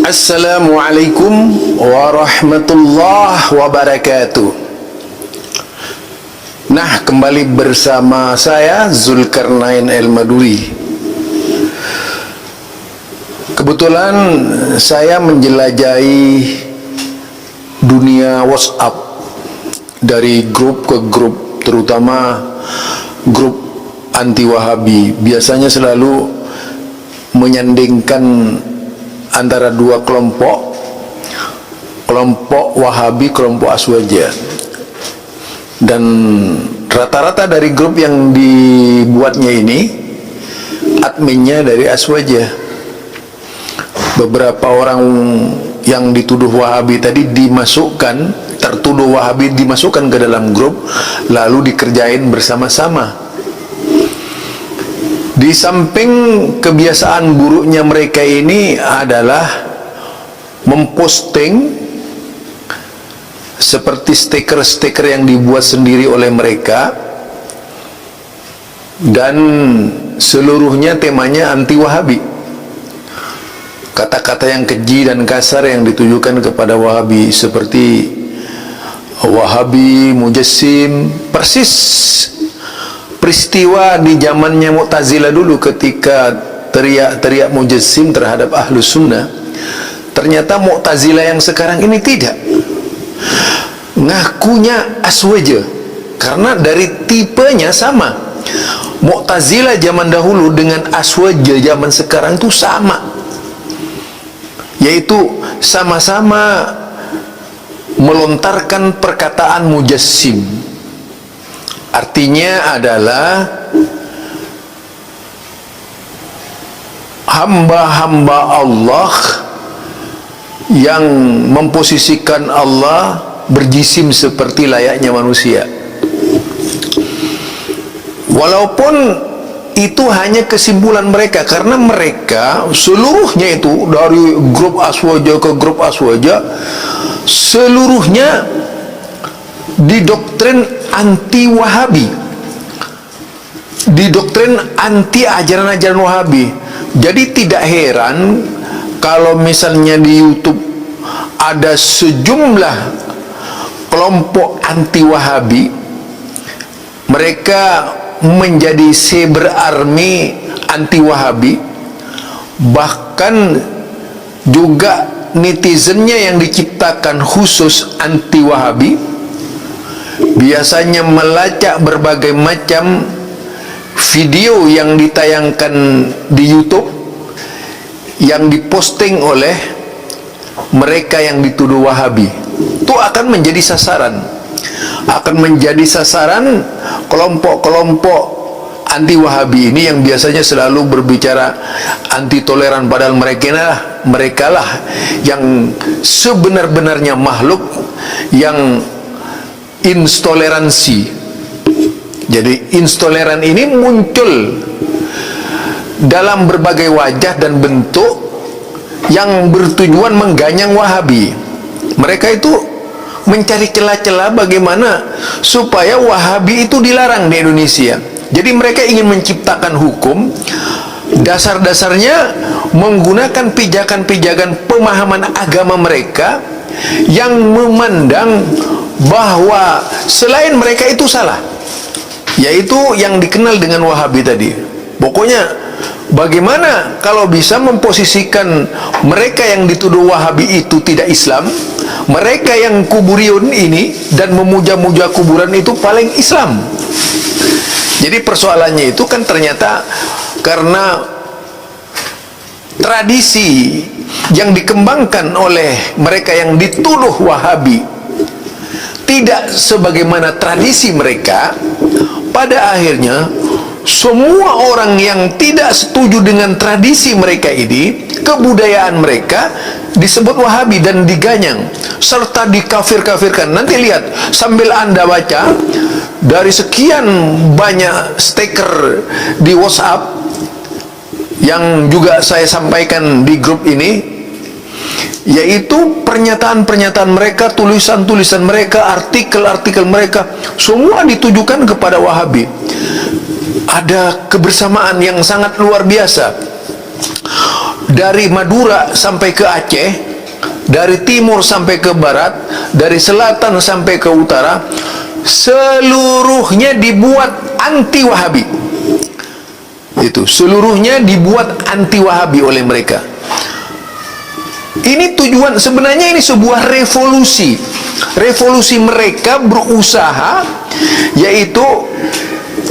Assalamualaikum warahmatullahi wabarakatuh. Nah, kembali bersama saya Zulkarnain Al-Maduri. Kebetulan saya menjelajahi dunia WhatsApp dari grup ke grup, terutama grup anti Wahabi. Biasanya selalu menyandingkan antara dua kelompok Wahabi, kelompok Aswaja. Dan rata-rata dari grup yang dibuatnya ini adminnya dari Aswaja. Beberapa orang yang dituduh Wahabi tadi tertuduh Wahabi dimasukkan ke dalam grup, lalu dikerjain bersama-sama. Di samping kebiasaan buruknya mereka ini adalah memposting seperti stiker-stiker yang dibuat sendiri oleh mereka, dan seluruhnya temanya anti Wahabi. Kata-kata yang keji dan kasar yang ditujukan kepada Wahabi seperti Wahabi, Mujassim, persis peristiwa di zamannya Mu'tazilah dulu ketika teriak-teriak Mujassim terhadap Ahlus Sunnah. Ternyata Mu'tazilah yang sekarang ini tidak, ngakunya Aswaja karena dari tipenya sama. Mu'tazilah zaman dahulu dengan Aswaja zaman sekarang itu sama, yaitu sama-sama melontarkan perkataan Mujassim. Artinya adalah hamba-hamba Allah yang memposisikan Allah berjisim seperti layaknya manusia. Walaupun itu hanya kesimpulan mereka, karena mereka seluruhnya itu dari grup Aswaja ke grup Aswaja seluruhnya didoktrin anti Wahabi, didoktrin anti ajaran-ajaran Wahabi. Jadi tidak heran kalau misalnya di YouTube ada sejumlah kelompok anti Wahabi, mereka menjadi cyber army anti Wahabi. Bahkan juga netizennya yang diciptakan khusus anti Wahabi biasanya melacak berbagai macam video yang ditayangkan di YouTube yang diposting oleh mereka yang dituduh Wahabi. Itu akan menjadi sasaran kelompok-kelompok anti Wahabi ini yang biasanya selalu berbicara anti toleran, padahal mereka lah yang sebenar-benarnya makhluk yang intoleransi. Jadi intoleran ini muncul dalam berbagai wajah dan bentuk yang bertujuan mengganyang Wahabi. Mereka itu mencari celah-celah bagaimana supaya Wahabi itu dilarang di Indonesia. Jadi mereka ingin menciptakan hukum, dasar-dasarnya menggunakan pijakan-pijakan pemahaman agama mereka yang memandang bahwa selain mereka itu salah, yaitu yang dikenal dengan Wahabi tadi. Pokoknya bagaimana kalau bisa memposisikan mereka yang dituduh Wahabi itu tidak Islam, mereka yang kuburiun ini dan memuja-muja kuburan itu paling Islam. Jadi persoalannya itu kan ternyata karena tradisi yang dikembangkan oleh mereka yang dituduh Wahabi tidak sebagaimana tradisi mereka. Pada akhirnya semua orang yang tidak setuju dengan tradisi mereka ini, kebudayaan mereka, disebut Wahabi dan diganyang serta dikafir-kafirkan. Nanti lihat sambil Anda baca dari sekian banyak stiker di WhatsApp yang juga saya sampaikan di grup ini, yaitu pernyataan-pernyataan mereka, tulisan-tulisan mereka, artikel-artikel mereka, semua ditujukan kepada Wahabi. Ada kebersamaan yang sangat luar biasa. dari Madura sampai ke Aceh, dari timur sampai ke barat, dari selatan sampai ke utara, seluruhnya dibuat anti Wahabi. Itu seluruhnya dibuat anti Wahabi oleh mereka. Ini tujuan, sebenarnya ini sebuah revolusi. Revolusi mereka berusaha, yaitu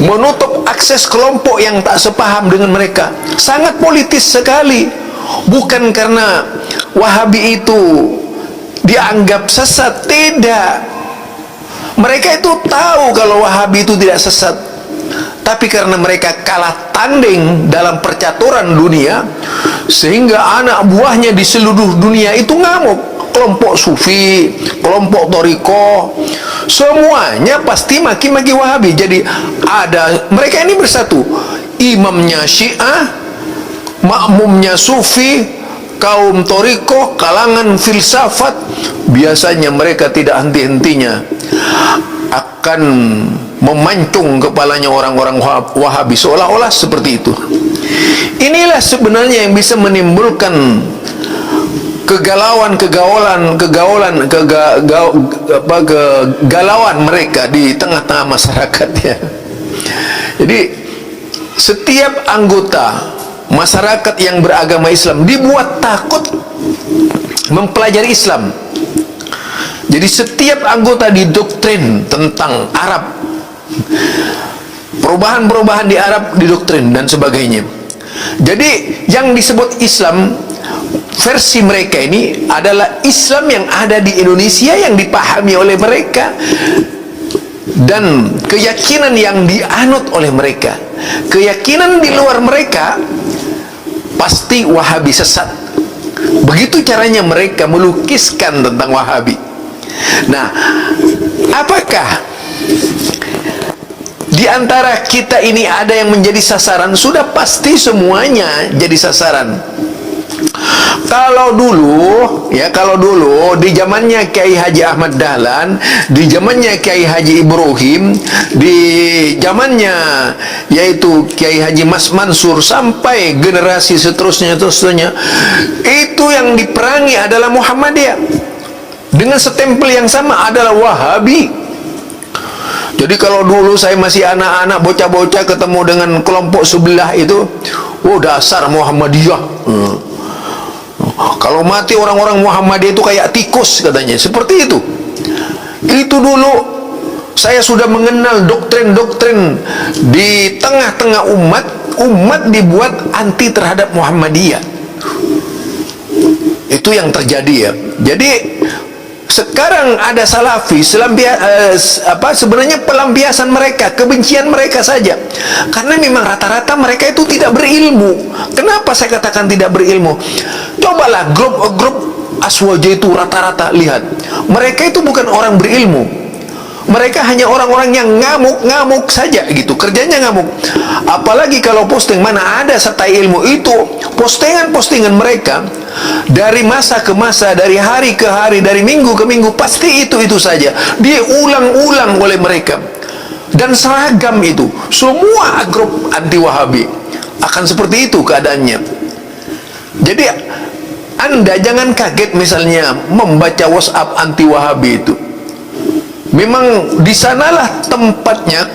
menutup akses kelompok yang tak sepaham dengan mereka. Sangat politis sekali. Bukan karena Wahabi itu dianggap sesat, tidak. Mereka itu tahu kalau Wahabi itu tidak sesat, tapi karena mereka kalah tanding dalam percaturan dunia, sehingga anak buahnya di seluruh dunia itu ngamuk. Kelompok Sufi, kelompok Toriko, semuanya pasti maki-maki Wahabi. Jadi ada, mereka ini bersatu, imamnya Syiah, makmumnya Sufi, kaum Toriko, kalangan filsafat. Biasanya mereka tidak henti-hentinya akan memancung kepalanya orang-orang Wahabi, seolah-olah seperti itu. Inilah sebenarnya yang bisa menimbulkan kegalauan mereka di tengah-tengah masyarakat, ya. Jadi setiap anggota masyarakat yang beragama Islam dibuat takut mempelajari Islam. Jadi setiap anggota didoktrin tentang Arab, perubahan-perubahan di Arab didoktrin dan sebagainya. Jadi yang disebut Islam versi mereka ini adalah Islam yang ada di Indonesia, yang dipahami oleh mereka, dan keyakinan yang dianut oleh mereka. Keyakinan di luar mereka pasti Wahabi sesat. Begitu caranya mereka melukiskan tentang Wahabi. Nah, apakah di antara kita ini ada yang menjadi sasaran? Sudah pasti semuanya jadi sasaran. Kalau dulu di zamannya Kiai Haji Ahmad Dahlan, di zamannya Kiai Haji Ibrahim, di zamannya yaitu Kiai Haji Mas Mansur, sampai generasi seterusnya, itu yang diperangi adalah Muhammadiyah, dengan stempel yang sama adalah Wahabi. Jadi kalau dulu saya masih anak-anak, bocah-bocah, ketemu dengan kelompok sebelah itu, oh dasar Muhammadiyah. Kalau mati orang-orang Muhammadiyah itu kayak tikus, katanya. Seperti itu. Itu dulu saya sudah mengenal doktrin-doktrin di tengah-tengah umat dibuat anti terhadap Muhammadiyah. Itu yang terjadi, ya. Jadi sekarang ada Salafi, sebenarnya pelampiasan mereka, kebencian mereka saja. Karena memang rata-rata mereka itu tidak berilmu. Kenapa saya katakan tidak berilmu? Cobalah grup Aswaja itu rata-rata lihat. Mereka itu bukan orang berilmu. Mereka hanya orang-orang yang ngamuk-ngamuk saja gitu. Kerjanya ngamuk. Apalagi kalau posting, mana ada sertai ilmu. Itu postingan-postingan mereka dari masa ke masa, dari hari ke hari, dari minggu ke minggu, pasti itu saja. Diulang-ulang oleh mereka. Dan seragam itu. Semua grup anti Wahabi akan seperti itu keadaannya. Jadi Anda jangan kaget misalnya membaca WhatsApp anti Wahabi itu. Memang di sanalah tempatnya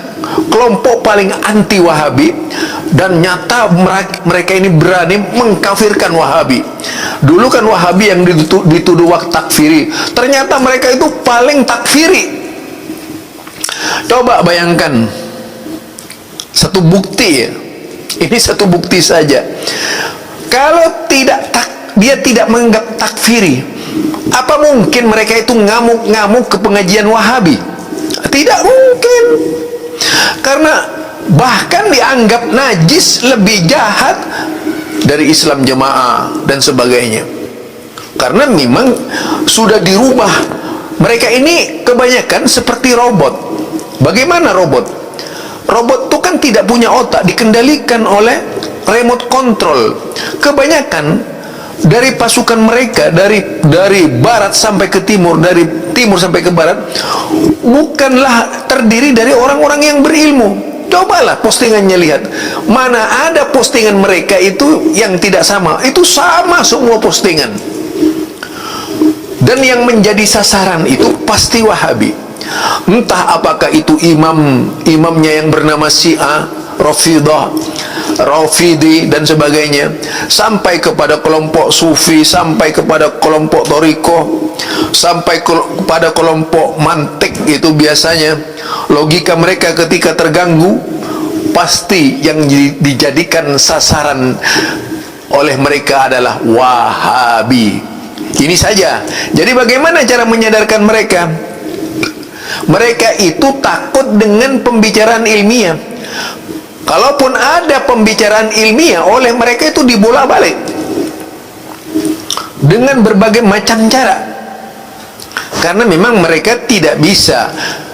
kelompok paling anti Wahabi, dan nyata mereka ini berani mengkafirkan Wahabi. Dulu kan Wahabi yang dituduh takfiri, ternyata mereka itu paling takfiri. Coba bayangkan satu bukti, ya. Ini satu bukti saja. Kalau dia tidak menganggap takfiri, apa mungkin mereka itu ngamuk-ngamuk ke pengajian Wahabi? Tidak mungkin. Karena bahkan dianggap najis, lebih jahat dari Islam Jamaah dan sebagainya. Karena memang sudah dirubah. Mereka ini kebanyakan seperti robot. Bagaimana robot? Robot itu kan tidak punya otak, dikendalikan oleh remote control. Kebanyakan dari pasukan mereka, dari barat sampai ke timur, dari timur sampai ke barat, bukanlah terdiri dari orang-orang yang berilmu. Cobalah postingannya, lihat. Mana ada postingan mereka itu yang tidak sama. Itu sama semua postingan. Dan yang menjadi sasaran itu pasti Wahabi. Entah apakah itu imamnya yang bernama Syiah, Rafidah, Rafidi dan sebagainya, sampai kepada kelompok Sufi, sampai kepada kelompok Toriko, sampai kepada kelompok Mantik. Itu biasanya logika mereka ketika terganggu, pasti yang dijadikan sasaran oleh mereka adalah Wahabi. Ini saja. Jadi bagaimana cara menyadarkan mereka? Mereka itu takut dengan pembicaraan ilmiah. Kalaupun ada pembicaraan ilmiah, oleh mereka itu dibolak-balik dengan berbagai macam cara. Karena memang mereka tidak bisa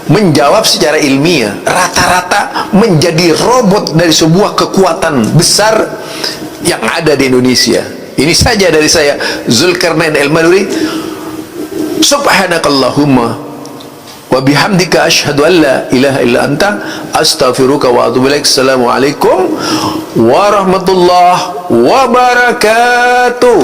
menjawab secara ilmiah. Rata-rata menjadi robot dari sebuah kekuatan besar yang ada di Indonesia. Ini saja dari saya, Zulkarnain Al-Maduri. Subhanakallahumma wa bihamdika asyhadu an la ilaha illa anta astaghfiruka wa atubu ilaik. Assalamualaikum warahmatullahi wabarakatuh.